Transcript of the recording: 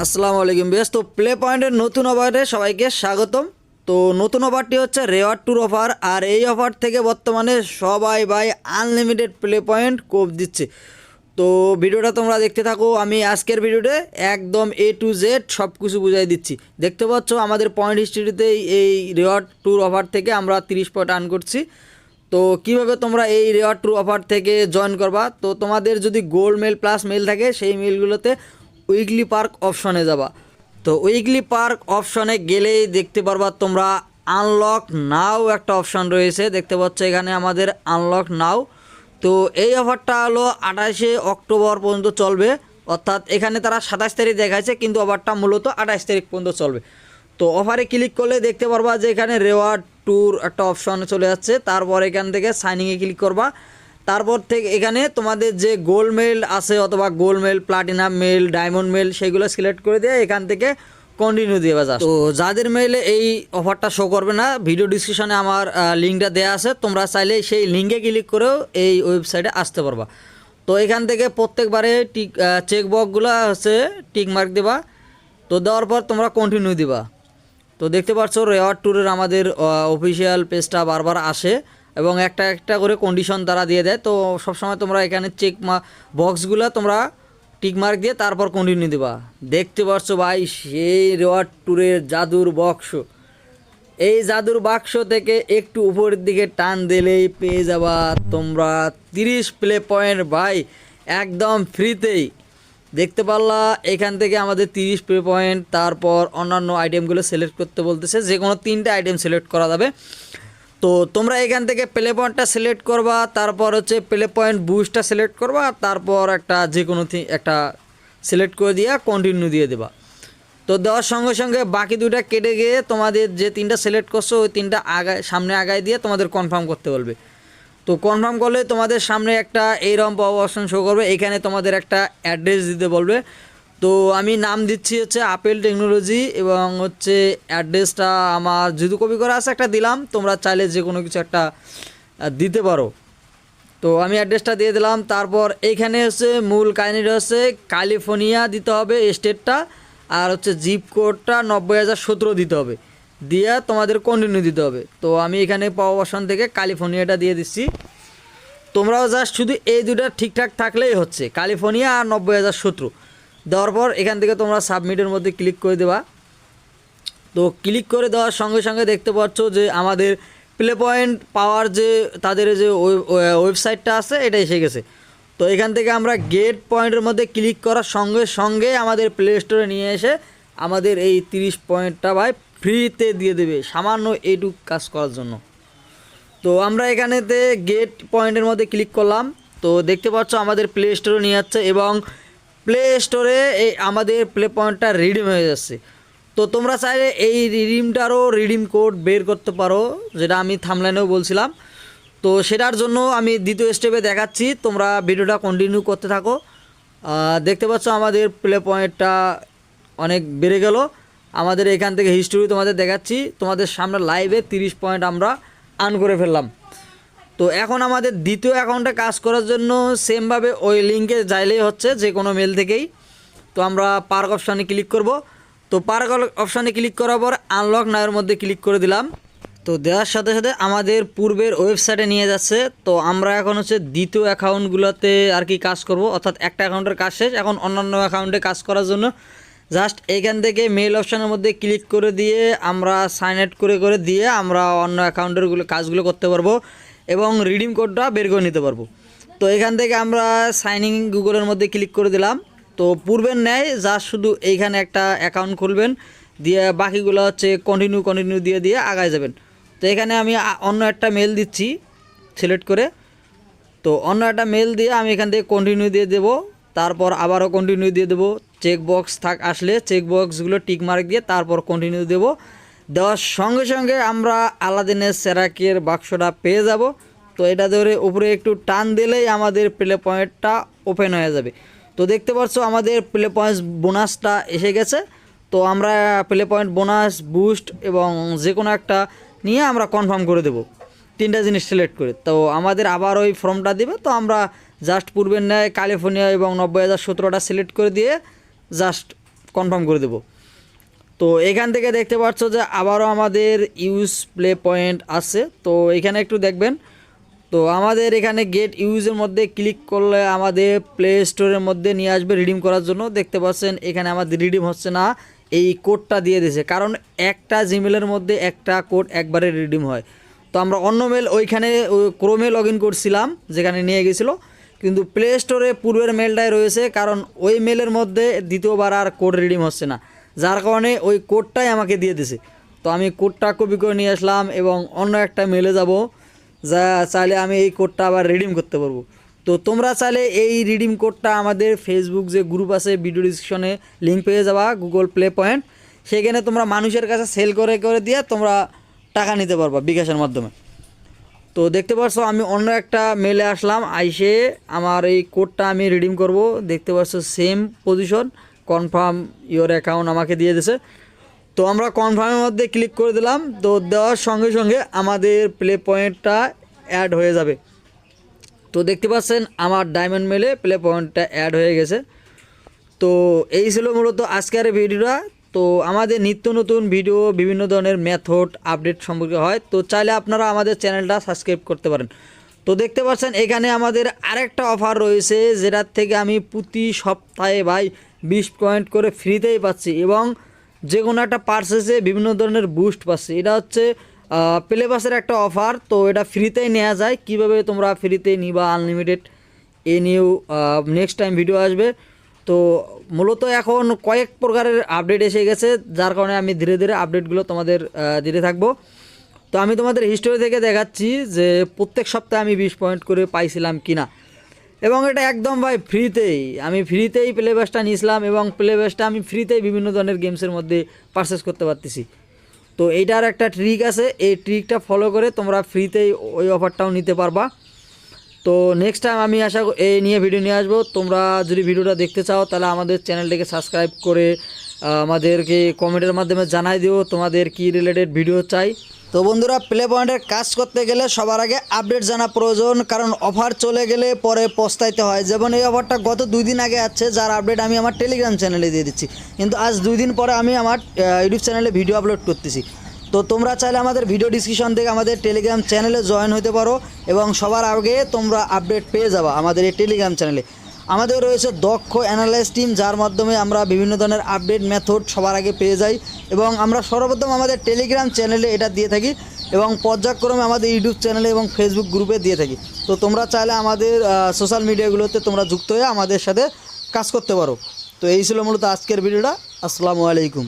আসসালামু আলাইকুম বেশ। তো প্লে পয়েন্টের নতুন অফারে সবাইকে স্বাগতম। তো নতুন অফারটি হচ্ছে রেওয়ার্ড ট্যুর অফার, আর এই অফার থেকে বর্তমানে সবাই ভাই আনলিমিটেড প্লে পয়েন্ট কোপ দিচ্ছে। তো ভিডিওটা তোমরা দেখতে থাকো। আমি আজকের ভিডিওতে একদম এ টু জেড সব কিছু বুঝাই দিচ্ছি। দেখতে পাচ্ছ আমাদের পয়েন্ট হিস্ট্রিতে এই রেওয়ার্ড ট্যুর অফার থেকে আমরা 30 পয়েন্ট আর্ন করছি। তো কিভাবে তোমরা এই রেওয়ার্ড ট্যুর অফার থেকে জয়েন করবা, তো তোমাদের যদি গোল্ড মেল প্লাস মেল থাকে সেই মেলগুলোতে উইকলি পার্ক অপশনে যাবা। তো উইকলি পার্ক অপশনে গেলেই দেখতে পারবা তোমরা আনলক নাও একটা অপশন রয়েছে, দেখতে পাচ্ছ এখানে আমাদের আনলক নাও। তো এই অফারটা হলো 28শে অক্টোবর পর্যন্ত চলবে, অর্থাৎ এখানে তারা 27 তারিখ দেখাচ্ছে, কিন্তু অফারটা মূলত 28 তারিখ পর্যন্ত চলবে। তো অফারে ক্লিক করলে দেখতে পারবা যে এখানে রেওয়ার্ড ট্যুর একটা অপশন চলে যাচ্ছে। তারপর এখান থেকে সাইনিংয়ে ক্লিক করবা। তারপর থেকে এখানে তোমাদের যে গোল্ড মেল আছে অথবা gold mail, platinum mail, diamond mail সেগুলো সিলেক্ট করে দিয়ে এখান থেকে কন্টিনিউ দেওয়া যায়। তো যাদের মেলে এই অফারটা শো করবে না, ভিডিও ডিসক্রিপশনে আমার লিঙ্কটা দেওয়া আছে, তোমরা চাইলে সেই লিঙ্কে ক্লিক করেও এই ওয়েবসাইটে আসতে পারবা। তো এখান থেকে প্রত্যেকবারে চেকবক্সগুলো হচ্ছে টিক মার্ক দেবা। তো দেওয়ার পর তোমরা কন্টিনিউ দিবা। তো দেখতে পাচ্ছ রেওয়ার্ড ট্যুরের আমাদের অফিসিয়াল পেজটা বারবার আসে এবং একটা একটা করে কন্ডিশন তারা দিয়ে দেয়। তো সবসময় তোমরা এখানে বক্সগুলো তোমরা টিকমার্ক দিয়ে তারপর কন্টিনিউ দেবা। দেখতে পাচ্ছ ভাই সেই রেওয়ার্ড ট্যুরের জাদুর বাক্স। এই জাদুর বাক্স থেকে একটু উপরের দিকে টান দিলেই পেয়ে যাবা তোমরা 30 প্লে পয়েন্ট ভাই, একদম ফ্রিতেই। দেখতে পারলা এখান থেকে আমাদের 30 প্লে পয়েন্ট। তারপর অন্যান্য আইটেমগুলো সিলেক্ট করতে বলতেছে, যে কোনো 3টে আইটেম সিলেক্ট করা যাবে। তো তোমরা এখান থেকে প্লে পয়েন্টটা সিলেক্ট করবা, তারপর হচ্ছে প্লে পয়েন্ট বুস্টটা সিলেক্ট করবা, তারপর একটা যে কোনো একটা সিলেক্ট করে দিয়ে কন্টিনিউ দিয়ে দেবা। তো দেওয়ার সঙ্গে সঙ্গে বাকি দুটা কেটে গিয়ে তোমাদের যে 3টা সিলেক্ট করছো ওই 3টা সামনে আগায় দিয়ে তোমাদের কনফার্ম করতে বলবে। তো কনফার্ম করলে তোমাদের সামনে একটা এইরকম অপশন শো করবে, এখানে তোমাদের একটা অ্যাড্রেস দিতে বলবে। তো আমি নাম দিচ্ছি হচ্ছে আপেল টেকনোলজি এবং হচ্ছে অ্যাড্রেসটা আমার যেহেতু কপি করা আছে একটা দিলাম, তোমরা চাইলে যে কোনো কিছু একটা দিতে পারো। তো আমি অ্যাড্রেসটা দিয়ে দিলাম। তারপর এইখানে হচ্ছে মূল কাহিনিটা হচ্ছে ক্যালিফোর্নিয়া দিতে হবে স্টেটটা, আর হচ্ছে জিপ কোডটা 90,017 দিতে হবে, দিয়ে তোমাদের কন্টিনিউ দিতে হবে। তো আমি এখানে পাওয়া অপশন থেকে ক্যালিফোর্নিয়াটা দিয়ে দিচ্ছি। তোমরাও জাস্ট শুধু এই দুটো ঠিকঠাক থাকলেই হচ্ছে, ক্যালিফোর্নিয়া আর 90,017 দেওয়ার পর এখান থেকে তোমরা সাবমিটের মধ্যে ক্লিক করে দেবা। তো ক্লিক করে দেওয়ার সঙ্গে সঙ্গে দেখতে পাচ্ছ যে আমাদের প্লে পয়েন্ট পাওয়ার যে তাদের যে ওয়েবসাইটটা আছে এটা এসে গেছে। তো এখান থেকে আমরা গেট পয়েন্টের মধ্যে ক্লিক করার সঙ্গে সঙ্গে আমাদের প্লে স্টোরে নিয়ে এসে আমাদের এই 30 পয়েন্টটা ভাই ফ্রিতে দিয়ে দেবে, সামান্য এইটুক কাজ করার জন্য। তো আমরা এখানেতে গেট পয়েন্টের মধ্যে ক্লিক করলাম। তো দেখতে পাচ্ছ আমাদের প্লে স্টোরে নিয়ে যাচ্ছে এবং প্লে স্টোরে এই আমাদের প্লে পয়েন্টটা রিডিম হয়ে যাচ্ছে। তো তোমরা চাইলে এই রিডিমটারও রিডিম কোড বের করতে পারো, যেটা আমি থাম্বনেলেও বলছিলাম। তো সেটার জন্য আমি দ্বিতীয় স্টেপে দেখাচ্ছি, তোমরা ভিডিওটা কন্টিনিউ করতে থাকো। দেখতে পাচ্ছ আমাদের প্লে পয়েন্টটা অনেক বেড়ে গেল। আমাদের এখান থেকে হিস্টোরি তোমাদের দেখাচ্ছি, তোমাদের সামনে লাইভে 30 পয়েন্ট আমরা আর্ন করে ফেললাম। তো এখন আমাদের দ্বিতীয় অ্যাকাউন্টে কাজ করার জন্য সেমভাবে ওই লিঙ্কে যাইলেই হচ্ছে, যে কোনো মেল থেকেই। তো আমরা পার্ক অপশানে ক্লিক করব। তো পার্ক অপশানে ক্লিক করার পর আনলক নাওয়ের মধ্যে ক্লিক করে দিলাম। তো দেওয়ার সাথে সাথে আমাদের পূর্বের ওয়েবসাইটে নিয়ে যাচ্ছে। তো আমরা এখন হচ্ছে দ্বিতীয় অ্যাকাউন্টগুলোতে আর কি কাজ করব, অর্থাৎ একটা অ্যাকাউন্টের কাজ শেষ, এখন অন্যান্য অ্যাকাউন্টে কাজ করার জন্য জাস্ট এইখান থেকে মেল অপশানের মধ্যে ক্লিক করে দিয়ে আমরা সাইন আপ করে দিয়ে আমরা অন্য অ্যাকাউন্টের কাজগুলো করতে পারবো এবং রিডিম কোডটা বের করে নিতে পারবো। তো এখান থেকে আমরা সাইনিং গুগলের মধ্যে ক্লিক করে দিলাম। তো পূর্বের ন্যায় জাস্ট শুধু এইখানে একটা অ্যাকাউন্ট খুলবেন, দিয়ে বাকিগুলো হচ্ছে কন্টিনিউ দিয়ে আগায় যাবেন। তো এখানে আমি অন্য একটা মেল দিচ্ছি সিলেক্ট করে। তো অন্য একটা মেল দিয়ে আমি এখান থেকে কন্টিনিউ দিয়ে দেবো, তারপর আবারও কন্টিনিউ দিয়ে দেবো। চেকবক্স আসলে চেকবক্সগুলো টিক মার্ক দিয়ে তারপর কন্টিনিউ দেবো। দেওয়ার সঙ্গে সঙ্গে আমরা আলাদিনের সেরাকের বাক্সটা পেয়ে যাব। তো এটা ধরে উপরে একটু টান দিলেই আমাদের প্লে পয়েন্টটা ওপেন হয়ে যাবে। তো দেখতে পাচ্ছ আমাদের প্লে পয়েন্ট বোনাসটা এসে গেছে। তো আমরা প্লে পয়েন্ট বোনাস, বুস্ট এবং যে কোনো একটা নিয়ে আমরা কনফার্ম করে দেব, 3টা জিনিস সিলেক্ট করে। তো আমাদের আবার ওই ফর্মটা দিবে। তো আমরা জাস্ট পূর্বের ন্যায় ক্যালিফোর্নিয়া এবং 90,017টা সিলেক্ট করে দিয়ে জাস্ট কনফার্ম করে দেবো। তো এখান থেকে দেখতে পাচ্ছ যে আবারও আমাদের ইউজ প্লে পয়েন্ট আছে, তো এখানে একটু দেখবেন। তো আমাদের এখানে গেট ইউজের মধ্যে ক্লিক করলে আমাদের প্লে স্টোরের মধ্যে নিয়ে আসবে রিডিম করার জন্য। দেখতে পাচ্ছেন এখানে আমাদের রিডিম হচ্ছে না, এই কোডটা দিয়ে দিয়েছে, কারণ একটা জিমেলের মধ্যে একটা কোড একবারে রিডিম হয়। তো আমরা অন্য মেল ওইখানে ক্রোমে লগ ইন করছিলাম যেখানে নিয়ে গেছিলো, কিন্তু প্লে স্টোরে পূর্বের মেলটাই রয়েছে, কারণ ওই মেলের মধ্যে দ্বিতীয়বার আর কোড রিডিম হচ্ছে না, যার কারণে ওই কোডটাই আমাকে দিয়ে দিছে। তো আমি কোডটা কপি করে নিয়ে আসলাম এবং অন্য একটা মেলে যাব, যা চাইলে আমি এই কোডটা আবার রিডিম করতে পারবো। তো তোমরা চাইলে এই রিডিম কোডটা আমাদের ফেসবুক যে গ্রুপ আছে ভিডিও ডিসক্রিপশনে লিঙ্ক পেয়ে যাবা, গুগল প্লে পয়েন্ট, সেখানে তোমরা মানুষের কাছে সেল করে দিয়ে তোমরা টাকা নিতে পারবা বিকাশের মাধ্যমে। তো দেখতে পাচ্ছ আমি অন্য একটা মেলে আসলাম, আইসে আমার এই কোডটা আমি রিডিম করব। দেখতে পাচ্ছ same position, confirm your account আমাকে দিয়ে দিয়েছে। তো আমরা কনফার্মের মধ্যে ক্লিক করে দিলাম। তো দেওয়ার সঙ্গে সঙ্গে আমাদের প্লে পয়েন্টটা অ্যাড হয়ে যাবে। তো দেখতে পাচ্ছেন আমার ডায়মন্ড মেলে প্লে পয়েন্টটা অ্যাড হয়ে গেছে। তো এই ছিল মূলত আজকের ভিডিওটা। তো আমাদের নিত্য নতুন ভিডিও বিভিন্ন ধরনের মেথড আপডেট সম্পর্কে হয়, তো চাইলে আপনারা আমাদের চ্যানেলটা সাবস্ক্রাইব করতে পারেন। তো দেখতে পাচ্ছেন এখানে আমাদের আরেকটা অফার রয়েছে, যেটার থেকে আমি প্রতি সপ্তাহে ভাই 20 পয়েন্ট করে ফ্রিতেই পাচ্ছি, এবং যে কোনো একটা পারচেসে বিভিন্ন ধরনের বুস্ট পাচ্ছি। এটা হচ্ছে প্লে পাসের একটা অফার, তো এটা ফ্রিতেই নেওয়া যায়। কিভাবে তোমরা ফ্রিতে নিবা আনলিমিটেড, এ নিয়েও নেক্সট টাইম ভিডিও আসবে। তো মূলত এখন কয়েক প্রকারের আপডেট এসে গেছে, যার কারণে আমি ধীরে ধীরে আপডেটগুলো তোমাদের দিতে থাকবো। তো আমি তোমাদের হিস্টোরি থেকে দেখাচ্ছি যে প্রত্যেক সপ্তাহে আমি 20 পয়েন্ট করে পাইছিলাম কিনা, এবং এটা একদম ভাই ফ্রিতেই, আমি ফ্রিতেই প্লে ব্যাসটা নিয়েছিলাম, এবং প্লে ব্যাসটা আমি ফ্রিতেই বিভিন্ন ধরনের গেমসের মধ্যে পারচেস করতে পারতেছি। তো এইটার একটা ট্রিক আছে, এই ট্রিকটা ফলো করে তোমরা ফ্রিতেই ওই অফারটাও নিতে পারবা। তো নেক্সট টাইম আমি এই নিয়ে ভিডিও নিয়ে আসবো। তোমরা যদি ভিডিওটা দেখতে চাও তাহলে আমাদের চ্যানেলটাকে সাবস্ক্রাইব করে আমাদেরকে কমেন্টের মাধ্যমে জানাই দিও তোমাদের কি রিলেটেড ভিডিও চাই। তো বন্ধুরা, প্লে পয়েন্টের কাজ করতে গেলে সবার আগে আপডেট জানা প্রয়োজন, কারণ অফার চলে গেলে পরে পস্তাইতে হয়। যেমন এই অফারটা গত 2 দিন আগে আছে, যার আপডেট আমি আমার টেলিগ্রাম চ্যানেলে দিয়ে দিচ্ছি, কিন্তু আজ 2 দিন পরে আমি আমার ইউটিউব চ্যানেলে ভিডিও আপলোড করতেছি। তো তোমরা চাইলে আমাদের ভিডিও ডিসক্রিপশন থেকে আমাদের টেলিগ্রাম চ্যানেলে জয়েন হতে পারো, এবং সবার আগে তোমরা আপডেট পেয়ে যাবা আমাদের এই টেলিগ্রাম চ্যানেলে। আমাদের রয়েছে দক্ষ অ্যানালাইস্ট টিম, যার মাধ্যমে আমরা বিভিন্ন ধরনের আপডেট মেথড সবার আগে পেয়ে যাই, এবং আমরা সর্বপ্রথম আমাদের টেলিগ্রাম চ্যানেলে এটা দিয়ে থাকি, এবং পর্যায়ক্রমে আমাদের ইউটিউব চ্যানেলে এবং ফেসবুক গ্রুপে দিয়ে থাকি। তো তোমরা চাইলে আমাদের সোশ্যাল মিডিয়াগুলোতে তোমরা যুক্ত হয়ে আমাদের সাথে কাজ করতে পারো। তো এই ছিল মূলত আজকের ভিডিওটা। আসসালামু আলাইকুম।